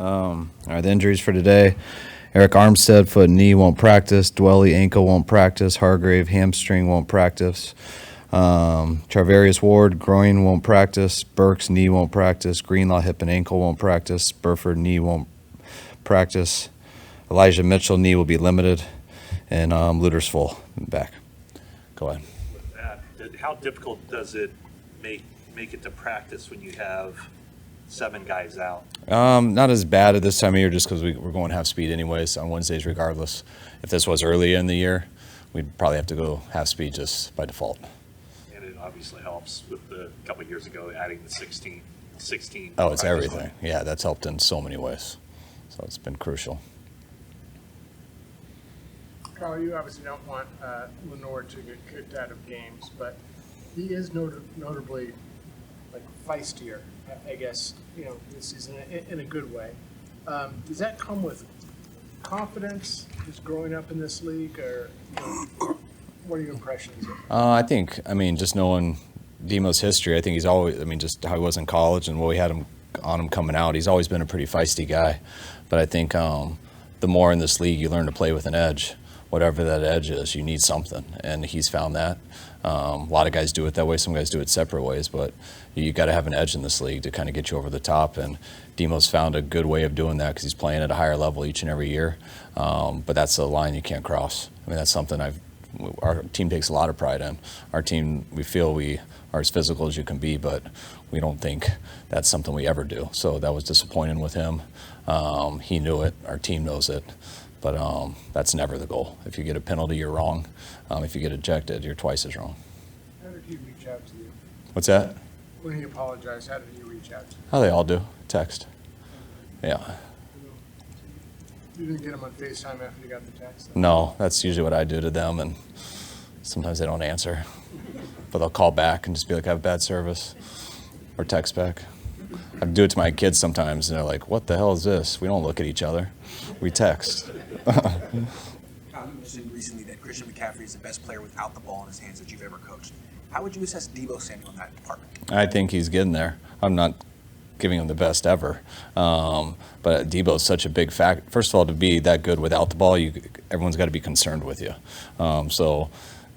All right, the injuries for today. Eric Armstead, foot and knee, won't practice. Dwelly, ankle, won't practice. Hargrave, hamstring, won't practice. Charvarius Ward, groin, won't practice. Burks, knee, won't practice. Greenlaw, hip and ankle, won't practice. Burford, knee, won't practice. Elijah Mitchell, knee will be limited. And Luter's full back. Go ahead. With that, how difficult does it make it to practice when you have 7 guys out? Not as bad at this time of year just because we're going half speed anyways on Wednesdays regardless. If this was early in the year, we'd probably have to go half speed just by default. And it obviously helps with a couple of years ago adding the 16. Oh, it's everything. Yeah, that's helped in so many ways. So it's been crucial. Kyle, you obviously don't want Lenoir to get kicked out of games, but he is notably like feistier, I guess, this season in a good way. Does that come with confidence, just growing up in this league, or what are your impressions? Just knowing Demo's history, I think he's always, just how he was in college and what we had him on him coming out, he's always been a pretty feisty guy. But I think the more in this league you learn to play with an edge, whatever that edge is, you need something, and he's found that. A lot of guys do it that way. Some guys do it separate ways, but you got to have an edge in this league to kind of get you over the top, and Demo's found a good way of doing that because he's playing at a higher level each and every year. But that's a line you can't cross. That's something our team takes a lot of pride in. Our team, we feel we are as physical as you can be, but we don't think that's something we ever do. So that was disappointing with him. He knew it. Our team knows it. But that's never the goal. If you get a penalty, you're wrong. If you get ejected, you're twice as wrong. How did he reach out to you? What's that? When he apologized, how did he reach out to you? How they all do. Text. Yeah. You didn't get him on FaceTime after you got the text? No, that's usually what I do to them, and sometimes they don't answer. But they'll call back and just be like, I have bad service, or text back. I do it to my kids sometimes, and they're like, what the hell is this? We don't look at each other. We text. You mentioned recently that Christian McCaffrey is the best player without the ball in his hands that you've ever coached. How would you assess Deebo Samuel in that department? I think he's getting there. I'm not giving him the best ever. But Deebo's such a big fact. First of all, to be that good without the ball, everyone's got to be concerned with you. So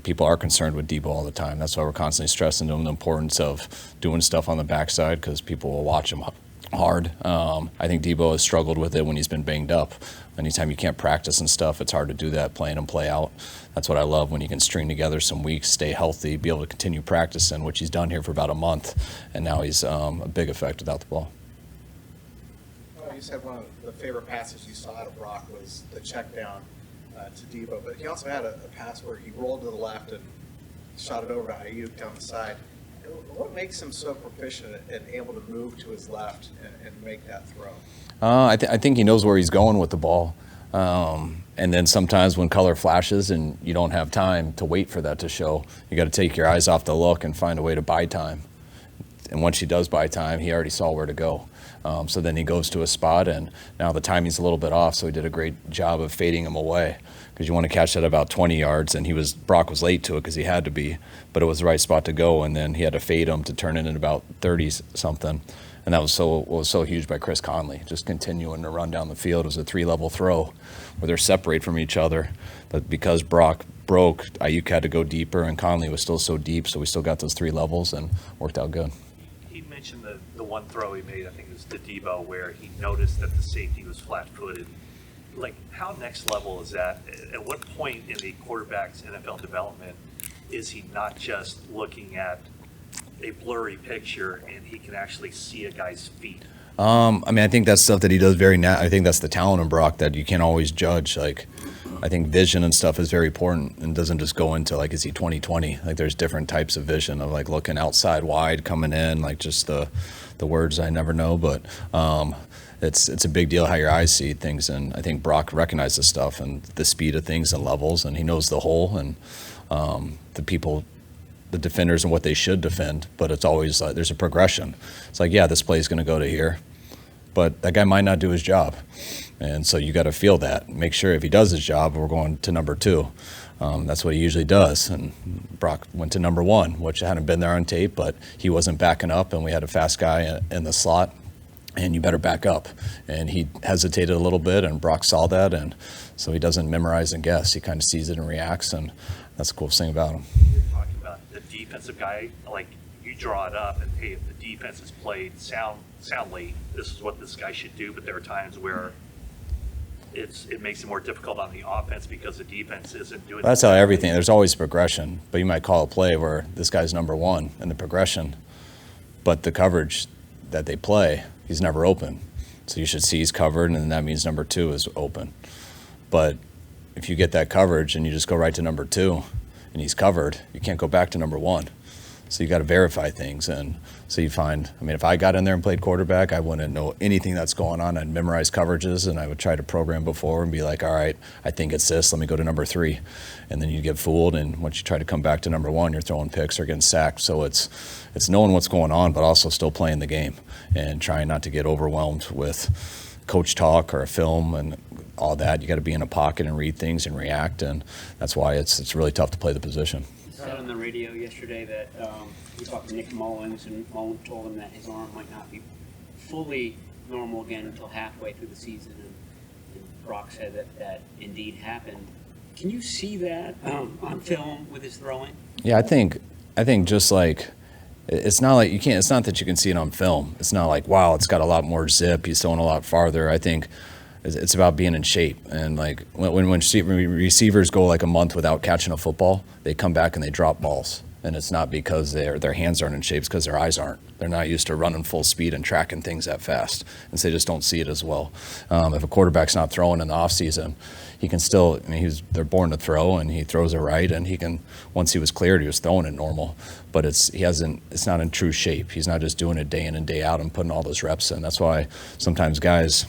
people are concerned with Deebo all the time. That's why we're constantly stressing to him the importance of doing stuff on the backside because people will watch him hard. I think Deebo has struggled with it when he's been banged up. Anytime you can't practice and stuff, it's hard to do that, play in and play out. That's what I love, when you can string together some weeks, stay healthy, be able to continue practicing, which he's done here for about a month, and now he's a big effect without the ball. You said one of the favorite passes you saw out of Brock was the check down to Deebo, but he also had a pass where he rolled to the left and shot it over to Ayuk down the side. What makes him so proficient and able to move to his left and make that throw? I think he knows where he's going with the ball. And then sometimes when color flashes and you don't have time to wait for that to show, you got to take your eyes off the look and find a way to buy time. And once he does buy time, he already saw where to go. So then he goes to a spot, and now the timing's a little bit off, so he did a great job of fading him away, because you want to catch that about 20 yards, and Brock was late to it because he had to be, but it was the right spot to go, and then he had to fade him to turn it in about 30-something. And that was so huge by Chris Conley, just continuing to run down the field. It was a 3-level throw where they're separate from each other. But because Brock broke, Ayuk had to go deeper, and Conley was still so deep, so we still got those 3 levels and worked out good. He mentioned the one throw he made, I think it was to Deebo, where he noticed that the safety was flat-footed. Like, how next level is that? At what point in the quarterback's NFL development is he not just looking at a blurry picture and he can actually see a guy's feet? I think that's stuff that he does I think that's the talent in Brock that you can't always judge. Like, I think vision and stuff is very important and doesn't just go into, like, is he 20/20? Like, there's different types of vision of, like, looking outside wide, coming in, like, just the words I never know. But it's a big deal how your eyes see things, and I think Brock recognizes this stuff and the speed of things and levels, and he knows the hole and the defenders and what they should defend, but it's always there's a progression. It's like, yeah, this play is going to go to here, but that guy might not do his job. And so you got to feel that. Make sure if he does his job, we're going to number 2. That's what he usually does. And Brock went to number 1, which hadn't been there on tape, but he wasn't backing up, and we had a fast guy in the slot. and you better back up. And he hesitated a little bit, and Brock saw that, and so he doesn't memorize and guess. He kind of sees it and reacts, and that's the coolest thing about him. You're talking about the defensive guy, like you draw it up, and hey, if the defense is played soundly, this is what this guy should do. But there are times where it makes it more difficult on the offense because the defense isn't doing. That's how everything. There's always progression, but you might call a play where this guy's number one in the progression, but the coverage that they play, he's never open. So you should see he's covered, and that means number two is open. But if you get that coverage and you just go right to number two and he's covered, you can't go back to number one. So you got to verify things. And so you find, I mean, if I got in there and played quarterback, I wouldn't know anything that's going on. I'd memorize coverages, and I would try to program before and be like, all right, I think it's this, let me go to number three. And then you get fooled, and once you try to come back to number one, you're throwing picks or getting sacked. So it's knowing what's going on, but also still playing the game and trying not to get overwhelmed with coach talk or a film and all that. You got to be in a pocket and read things and react, and that's why it's really tough to play the position. Said on the radio yesterday that he talked to Nick Mullins, and Mullins told him that his arm might not be fully normal again until halfway through the season, and Brock said that indeed happened. Can you see that on film with his throwing? Yeah, I think just like it's not like you can't. It's not that you can see it on film. It's not like, wow, it's got a lot more zip. He's throwing a lot farther. I think it's about being in shape. And like when receivers go like a month without catching a football, they come back and they drop balls. And it's not because their hands aren't in shape, it's because their eyes aren't. They're not used to running full speed and tracking things that fast. And so they just don't see it as well. If a quarterback's not throwing in the offseason, he can still, I mean, they're born to throw, and he throws it right, and he can, once he was cleared, he was throwing it normal. But it's not in true shape. He's not just doing it day in and day out and putting all those reps in. That's why sometimes guys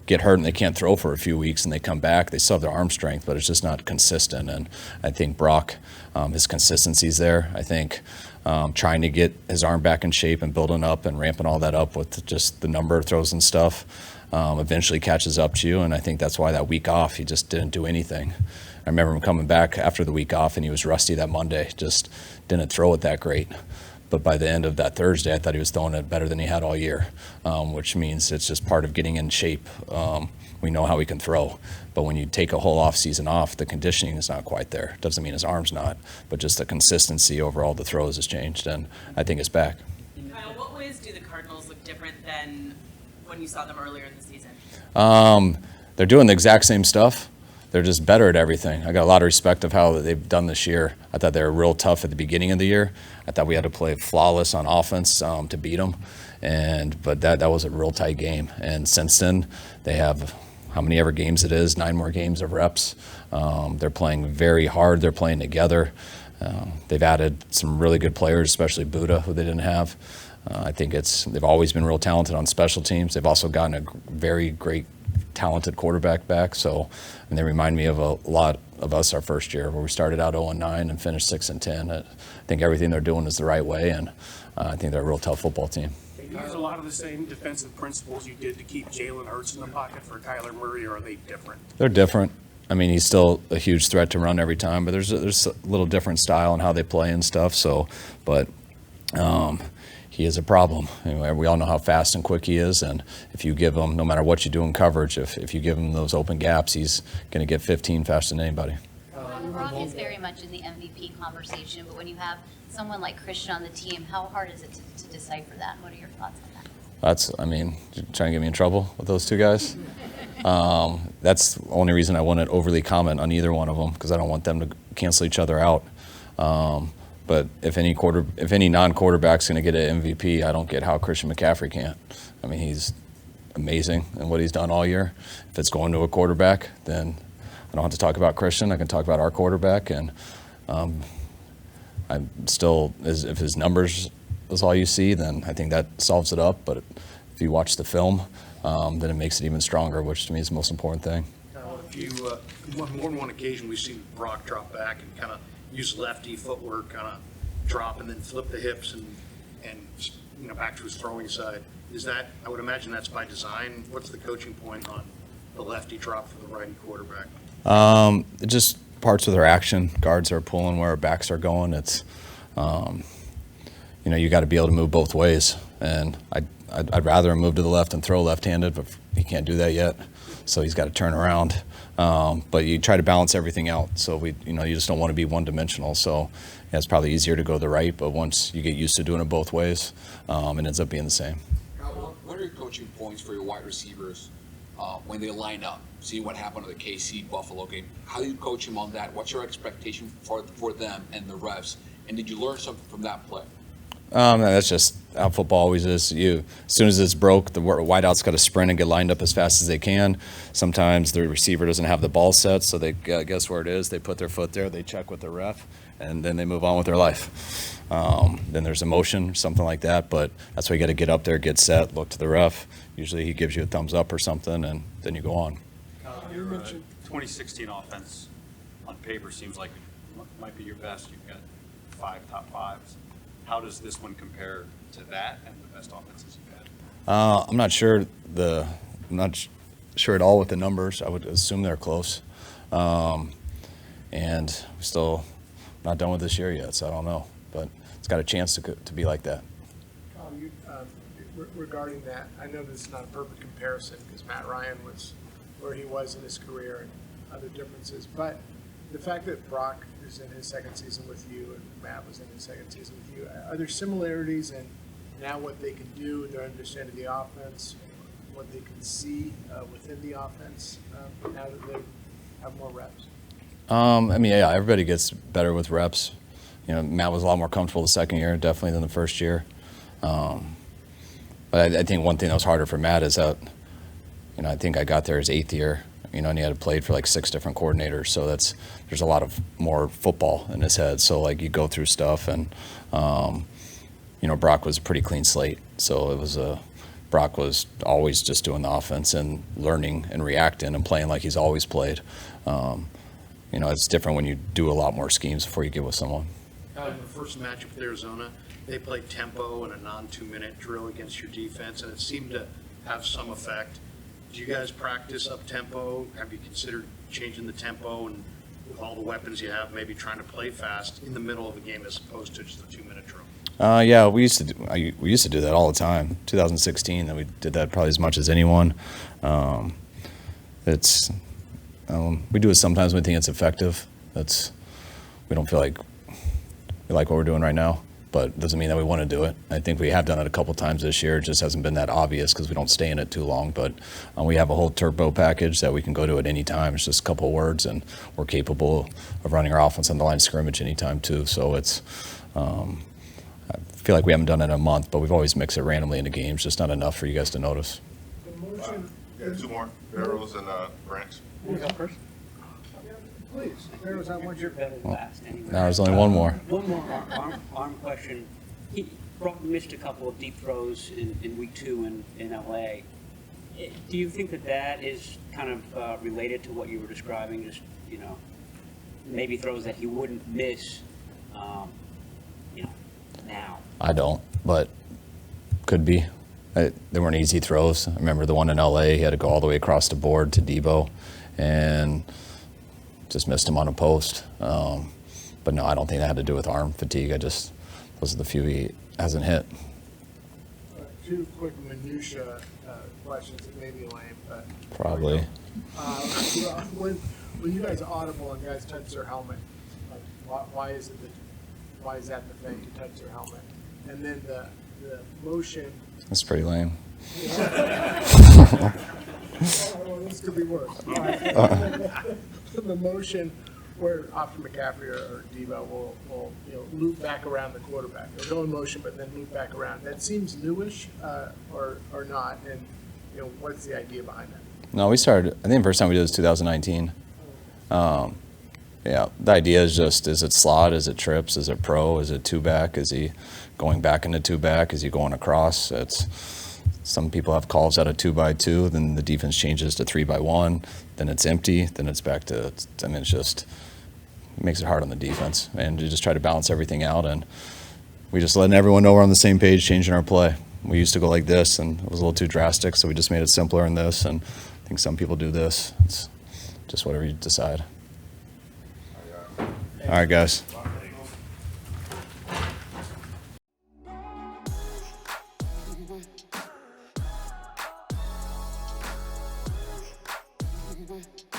get hurt and they can't throw for a few weeks, and they come back, they still have their arm strength, but it's just not consistent. And I think Brock, his consistency's there. I think trying to get his arm back in shape and building up and ramping all that up with just the number of throws and stuff eventually catches up to you. And I think that's why that week off, he just didn't do anything. I remember him coming back after the week off, and he was rusty that Monday, just didn't throw it that great. But by the end of that Thursday, I thought he was throwing it better than he had all year, which means it's just part of getting in shape. We know how he can throw. But when you take a whole off season off, the conditioning is not quite there. Doesn't mean his arm's not, but just the consistency over all the throws has changed, and I think it's back. Kyle, what ways do the Cardinals look different than when you saw them earlier in the season? They're doing the exact same stuff. They're just better at everything. I got a lot of respect of how they've done this year. I thought they were real tough at the beginning of the year. I thought we had to play flawless on offense to beat them, but that was a real tight game. And since then, they have how many ever games it is, 9 more games of reps. They're playing very hard. They're playing together. They've added some really good players, especially Buddha, who they didn't have. I think they've always been real talented on special teams. They've also gotten a very great talented quarterback back. So, and they remind me of a lot of us our first year, where we started out 0-9 and finished 6-10. I think everything they're doing is the right way, and I think they're a real tough football team. They use a lot of the same defensive principles you did to keep Jalen Hurts in the pocket for Kyler Murray, or are they different? They're different. I mean, he's still a huge threat to run every time, but there's a little different style in how they play and stuff. So, but he is a problem. Anyway, we all know how fast and quick he is, and if you give him, no matter what you do in coverage, if you give him those open gaps, he's going to get 15 faster than anybody. Brock is very much in the MVP conversation, but when you have someone like Christian on the team, how hard is it to decipher that? What are your thoughts on that? You're trying to get me in trouble with those two guys? That's the only reason I wouldn't overly comment on either one of them, because I don't want them to cancel each other out. But if any non-quarterback's going to get an MVP, I don't get how Christian McCaffrey can't. I mean, he's amazing in what he's done all year. If it's going to a quarterback, then I don't have to talk about Christian. I can talk about our quarterback, and I'm still, if his numbers is all you see, then I think that solves it up. But if you watch the film, then it makes it even stronger, which to me is the most important thing. More than one occasion, we've seen Brock drop back and kind of use lefty footwork, kind of drop and then flip the hips and back to his throwing side. Is that, I would imagine that's by design. What's the coaching point on the lefty drop for the righty quarterback? Just parts of their action. Guards are pulling where our backs are going. It's, you got to be able to move both ways. And I I'd rather him move to the left and throw left-handed, but he can't do that yet. So he's got to turn around. But you try to balance everything out. So you just don't want to be one-dimensional. So yeah, it's probably easier to go to the right, but once you get used to doing it both ways, it ends up being the same. What are your coaching points for your wide receivers when they line up? See what happened to the KC Buffalo game. How do you coach them on that? What's your expectation for them and the refs? And did you learn something from that play? That's just how football always is. As soon as it's broke, the wideout's got to sprint and get lined up as fast as they can. Sometimes the receiver doesn't have the ball set, so they guess where it is. They put their foot there, they check with the ref, and then they move on with their life. Then there's a motion or something like that, but that's why you got to get up there, get set, look to the ref. Usually he gives you a thumbs up or something, and then you go on. Your 2016 offense on paper seems like it might be your best. You've got 5 top 5s. How does this one compare to that and the best offenses you've had? I'm not sure at all with the numbers. I would assume they're close, and we're still not done with this year yet, so I don't know. But it's got a chance to be like that. Regarding that, I know this is not a perfect comparison because Matt Ryan was where he was in his career and other differences, but the fact that Brock is in his second season with you and Matt was in his second season with you, are there similarities in now what they can do, their understanding of the offense, what they can see within the offense now that they have more reps? Yeah, everybody gets better with reps. Matt was a lot more comfortable the second year, definitely, than the first year. But I think one thing that was harder for Matt is that, I think I got there his 8th year, and he had played for like 6 different coordinators. So there's a lot of more football in his head. So like you go through stuff, and Brock was a pretty clean slate. So it was Brock was always just doing the offense and learning and reacting and playing like he's always played. It's different when you do a lot more schemes before you get with someone. In the first matchup with Arizona, they played tempo and a non-2-minute drill against your defense, and it seemed to have some effect. Do you guys practice up-tempo? Have you considered changing the tempo and with all the weapons you have, maybe trying to play fast in the middle of a game as opposed to just a 2-minute drill? Yeah, we used to do that all the time. 2016, that we did that probably as much as anyone. We do it sometimes when we think it's effective. We don't feel like we like what we're doing right now, but it doesn't mean that we want to do it. I think we have done it a couple times this year. It just hasn't been that obvious because we don't stay in it too long. But we have a whole turbo package that we can go to at any time. It's just a couple of words, and we're capable of running our offense on the line of scrimmage anytime too. So I feel like we haven't done it in a month, but we've always mixed it randomly into games, just not enough for you guys to notice. Yeah, 2 more. Barrows and Branch. Who's up first? Please. Barrows, I want your Better last anyway. Now there's only one more. One more arm question. Brock missed a couple of deep throws in week 2 in LA. Do you think that is kind of related to what you were describing? Just, maybe throws that he wouldn't miss, now? I don't, but could be. They weren't easy throws. I remember the one in LA, he had to go all the way across the board to Deebo and just missed him on a post. But no, I don't think that had to do with arm fatigue. Those are the few he hasn't hit. 2 quick minutia questions that may be lame, but Probably. when you guys audible and guys touch their helmet, why is that the thing to touch their helmet? And then the motion. That's pretty lame. This could be worse. The motion where after McCaffrey or Deebo will loop back around the quarterback. They'll go in motion, but then loop back around. That seems newish, or not. And what's the idea behind that? No, we started. I think the first time we did it was 2019. Yeah, the idea is just: is it slot? Is it trips? Is it pro? Is it 2-back? Is he going back into 2-back? Is he going across? Some people have calls out of 2x2, then the defense changes to 3x1, then it's empty, then it's back to. It's just it makes it hard on the defense, and you just try to balance everything out, and we just letting everyone know we're on the same page, changing our play. We used to go like this, and it was a little too drastic, so we just made it simpler in this, and I think some people do this. It's just whatever you decide. All right, guys. Bye.